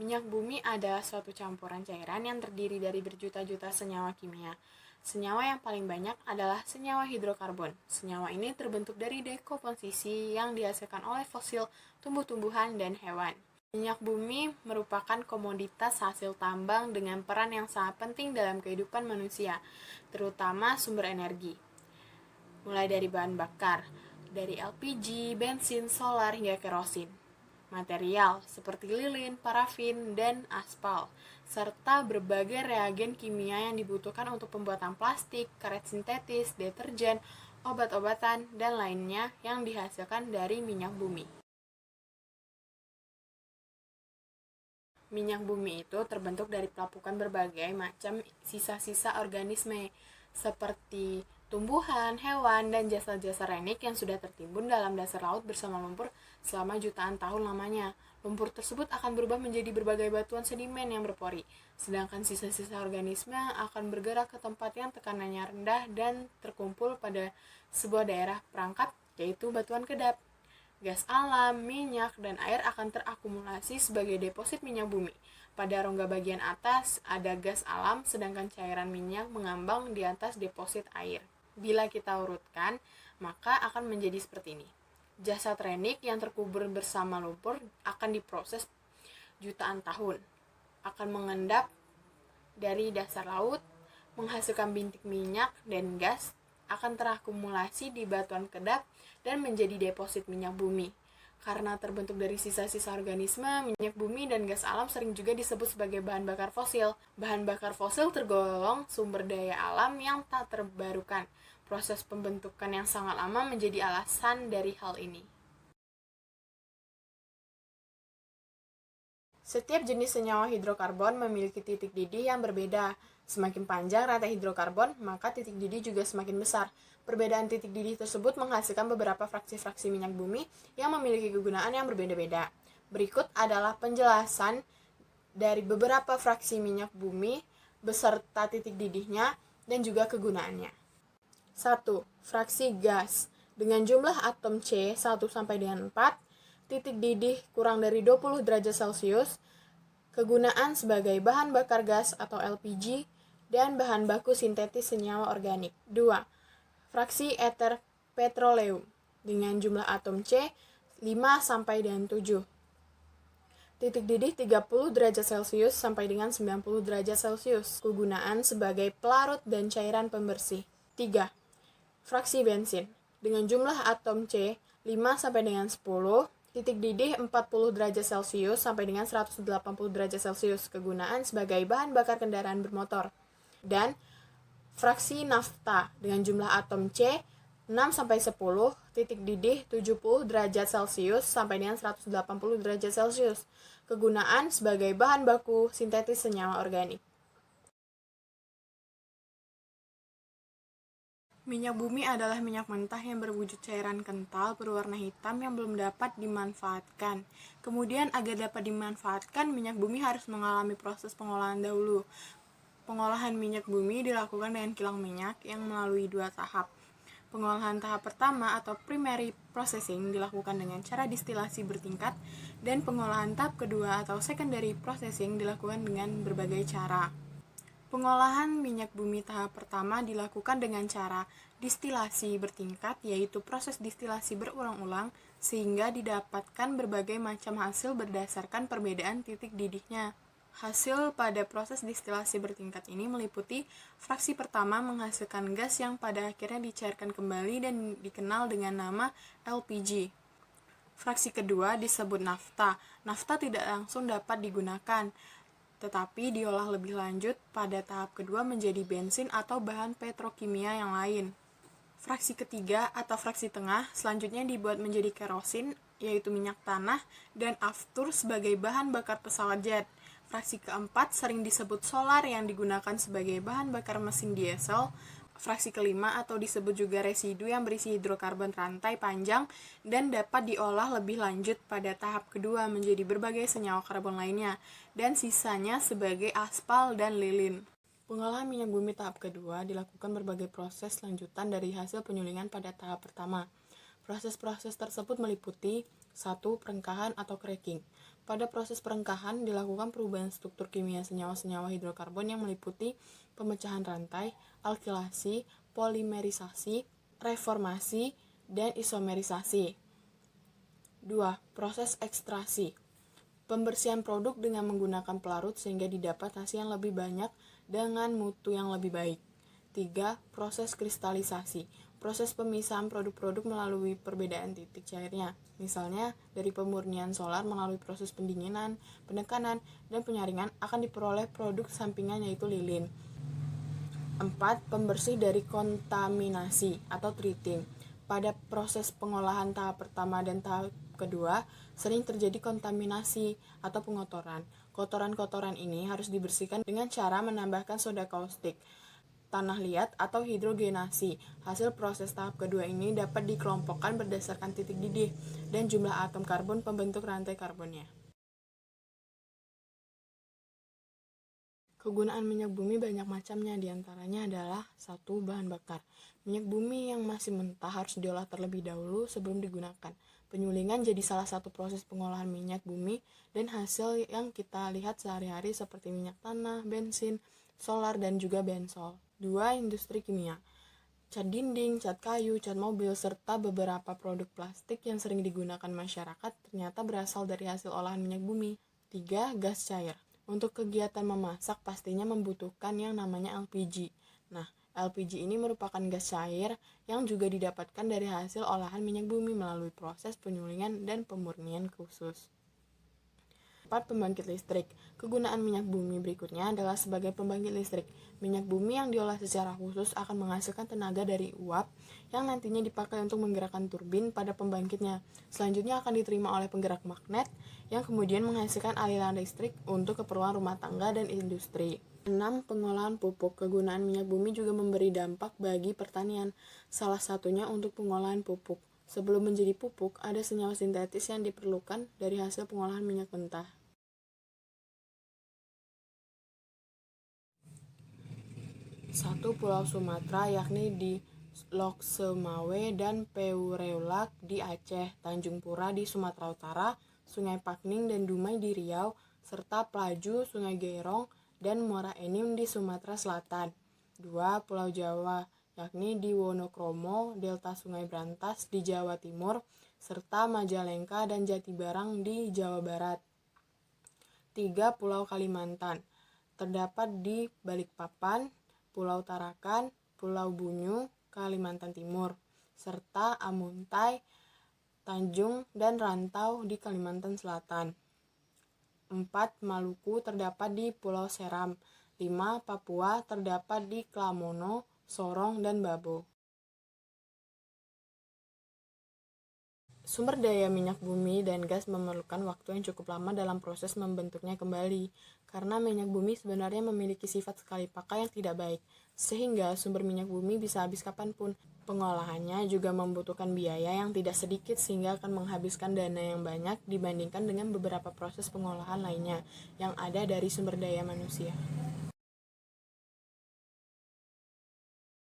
Minyak bumi adalah suatu campuran cairan yang terdiri dari berjuta-juta senyawa kimia. Senyawa yang paling banyak adalah senyawa hidrokarbon. Senyawa ini terbentuk dari dekomposisi yang dihasilkan oleh fosil, tumbuh-tumbuhan, dan hewan. Minyak bumi merupakan komoditas hasil tambang dengan peran yang sangat penting dalam kehidupan manusia, terutama sumber energi. Mulai dari bahan bakar, dari LPG, bensin, solar, hingga kerosin. Material seperti lilin, parafin, dan aspal, serta berbagai reagen kimia yang dibutuhkan untuk pembuatan plastik, karet sintetis, deterjen, obat-obatan, dan lainnya yang dihasilkan dari minyak bumi. Minyak bumi itu terbentuk dari pelapukan berbagai macam sisa-sisa organisme, seperti tumbuhan, hewan, dan jasa-jasa renik yang sudah tertimbun dalam dasar laut bersama lumpur selama jutaan tahun lamanya. Lumpur tersebut akan berubah menjadi berbagai batuan sedimen yang berpori, sedangkan sisa-sisa organisme akan bergerak ke tempat yang tekanannya rendah dan terkumpul pada sebuah daerah perangkap, yaitu batuan kedap. Gas alam, minyak, dan air akan terakumulasi sebagai deposit minyak bumi. Pada rongga bagian atas ada gas alam, sedangkan cairan minyak mengambang di atas deposit air. Bila kita urutkan, maka akan menjadi seperti ini. Jasad renik yang terkubur bersama lumpur akan diproses jutaan tahun, akan mengendap dari dasar laut, menghasilkan bintik minyak dan gas, akan terakumulasi di batuan kedap dan menjadi deposit minyak bumi. Karena terbentuk dari sisa-sisa organisme, minyak bumi dan gas alam sering juga disebut sebagai bahan bakar fosil. Bahan bakar fosil tergolong sumber daya alam yang tak terbarukan. Proses pembentukan yang sangat lama menjadi alasan dari hal ini. Setiap jenis senyawa hidrokarbon memiliki titik didih yang berbeda. Semakin panjang rantai hidrokarbon, maka titik didih juga semakin besar. Perbedaan titik didih tersebut menghasilkan beberapa fraksi-fraksi minyak bumi yang memiliki kegunaan yang berbeda-beda. Berikut adalah penjelasan dari beberapa fraksi minyak bumi beserta titik didihnya dan juga kegunaannya. 1. Fraksi gas. Dengan jumlah atom C 1 sampai dengan 4, titik didih kurang dari 20 derajat Celcius, kegunaan sebagai bahan bakar gas atau LPG, dan bahan baku sintetis senyawa organik. 2. Fraksi eter petroleum dengan jumlah atom C 5 sampai dengan 7. Titik didih 30 derajat Celcius sampai dengan 90 derajat Celcius. Kegunaan sebagai pelarut dan cairan pembersih. 3. Fraksi bensin dengan jumlah atom C 5 sampai dengan 10, titik didih 40 derajat Celcius sampai dengan 180 derajat Celcius. Kegunaan sebagai bahan bakar kendaraan bermotor. Dan fraksi nafta dengan jumlah atom C 6 sampai 10, titik didih 70 derajat Celcius sampai dengan 180 derajat Celcius. Kegunaan sebagai bahan baku sintetis senyawa organik. Minyak bumi adalah minyak mentah yang berwujud cairan kental berwarna hitam yang belum dapat dimanfaatkan. Kemudian agar dapat dimanfaatkan, minyak bumi harus mengalami proses pengolahan dahulu. Pengolahan minyak bumi dilakukan dengan kilang minyak yang melalui 2 tahap. Pengolahan tahap pertama atau primary processing dilakukan dengan cara distilasi bertingkat, dan pengolahan tahap kedua atau secondary processing dilakukan dengan berbagai cara. Pengolahan minyak bumi tahap pertama dilakukan dengan cara distilasi bertingkat, yaitu proses distilasi berulang-ulang sehingga didapatkan berbagai macam hasil berdasarkan perbedaan titik didihnya. Hasil pada proses distilasi bertingkat ini meliputi fraksi pertama menghasilkan gas yang pada akhirnya dicairkan kembali dan dikenal dengan nama LPG. Fraksi kedua disebut nafta. Nafta tidak langsung dapat digunakan, tetapi diolah lebih lanjut pada tahap kedua menjadi bensin atau bahan petrokimia yang lain. Fraksi ketiga atau fraksi tengah selanjutnya dibuat menjadi kerosin, yaitu minyak tanah, dan aftur sebagai bahan bakar pesawat jet. Fraksi keempat sering disebut solar yang digunakan sebagai bahan bakar mesin diesel. Fraksi kelima atau disebut juga residu yang berisi hidrokarbon rantai panjang dan dapat diolah lebih lanjut pada tahap kedua menjadi berbagai senyawa karbon lainnya, dan sisanya sebagai aspal dan lilin. Pengolahan minyak bumi tahap kedua dilakukan berbagai proses lanjutan dari hasil penyulingan pada tahap pertama. Proses-proses tersebut meliputi 1. Perengkahan atau cracking. Pada proses perengkahan dilakukan perubahan struktur kimia senyawa-senyawa hidrokarbon yang meliputi pemecahan rantai, alkilasi, polimerisasi, reformasi, dan isomerisasi. 2. Proses ekstraksi. Pembersihan produk dengan menggunakan pelarut sehingga didapat hasil yang lebih banyak dengan mutu yang lebih baik. 3. Proses kristalisasi. Proses pemisahan produk-produk melalui perbedaan titik cairnya. Misalnya, dari pemurnian solar melalui proses pendinginan, penekanan, dan penyaringan akan diperoleh produk sampingan yaitu lilin. 4. Pembersih dari kontaminasi atau treating. Pada proses pengolahan tahap pertama dan tahap kedua, sering terjadi kontaminasi atau pengotoran. Kotoran-kotoran ini harus dibersihkan dengan cara menambahkan soda kaustik, tanah liat, atau hidrogenasi. Hasil proses tahap kedua ini dapat dikelompokkan berdasarkan titik didih dan jumlah atom karbon pembentuk rantai karbonnya. Kegunaan minyak bumi banyak macamnya, diantaranya adalah 1. Bahan bakar. Minyak bumi yang masih mentah harus diolah terlebih dahulu sebelum digunakan. Penyulingan jadi salah satu proses pengolahan minyak bumi dan hasil yang kita lihat sehari-hari seperti minyak tanah, bensin, solar, dan juga bensol. 2. Industri kimia. Cat dinding, cat kayu, cat mobil, serta beberapa produk plastik yang sering digunakan masyarakat ternyata berasal dari hasil olahan minyak bumi. 3. Gas cair. Untuk kegiatan memasak pastinya membutuhkan yang namanya LPG. Nah, LPG ini merupakan gas cair yang juga didapatkan dari hasil olahan minyak bumi melalui proses penyulingan dan pemurnian khusus. 4. Pembangkit listrik. Kegunaan minyak bumi berikutnya adalah sebagai pembangkit listrik. Minyak bumi yang diolah secara khusus akan menghasilkan tenaga dari uap yang nantinya dipakai untuk menggerakkan turbin pada pembangkitnya. Selanjutnya akan diterima oleh penggerak magnet yang kemudian menghasilkan aliran listrik untuk keperluan rumah tangga dan industri. 6. Pengolahan pupuk. Kegunaan minyak bumi juga memberi dampak bagi pertanian. Salah satunya untuk pengolahan pupuk. Sebelum menjadi pupuk, ada senyawa sintetis yang diperlukan dari hasil pengolahan minyak mentah. 1. Pulau Sumatera, yakni di Lok Semawe dan Peureulak di Aceh, Tanjung Pura di Sumatera Utara, Sungai Pakning dan Dumai di Riau, serta Pelaju, Sungai Gerong, dan Muara Enim di Sumatera Selatan. 2. Pulau Jawa, yakni di Wonokromo, Delta Sungai Brantas di Jawa Timur, serta Majalengka dan Jatibarang di Jawa Barat. 3. Pulau Kalimantan, terdapat di Balikpapan, Pulau Tarakan, Pulau Bunyu, Kalimantan Timur, serta Amuntai, Tanjung, dan Rantau di Kalimantan Selatan. 4. Maluku terdapat di Pulau Seram. 5. Papua terdapat di Klamono, Sorong, dan Babo. Sumber daya minyak bumi dan gas memerlukan waktu yang cukup lama dalam proses membentuknya kembali, karena minyak bumi sebenarnya memiliki sifat sekali pakai yang tidak baik, sehingga sumber minyak bumi bisa habis kapanpun. Pengolahannya juga membutuhkan biaya yang tidak sedikit sehingga akan menghabiskan dana yang banyak dibandingkan dengan beberapa proses pengolahan lainnya yang ada dari sumber daya manusia.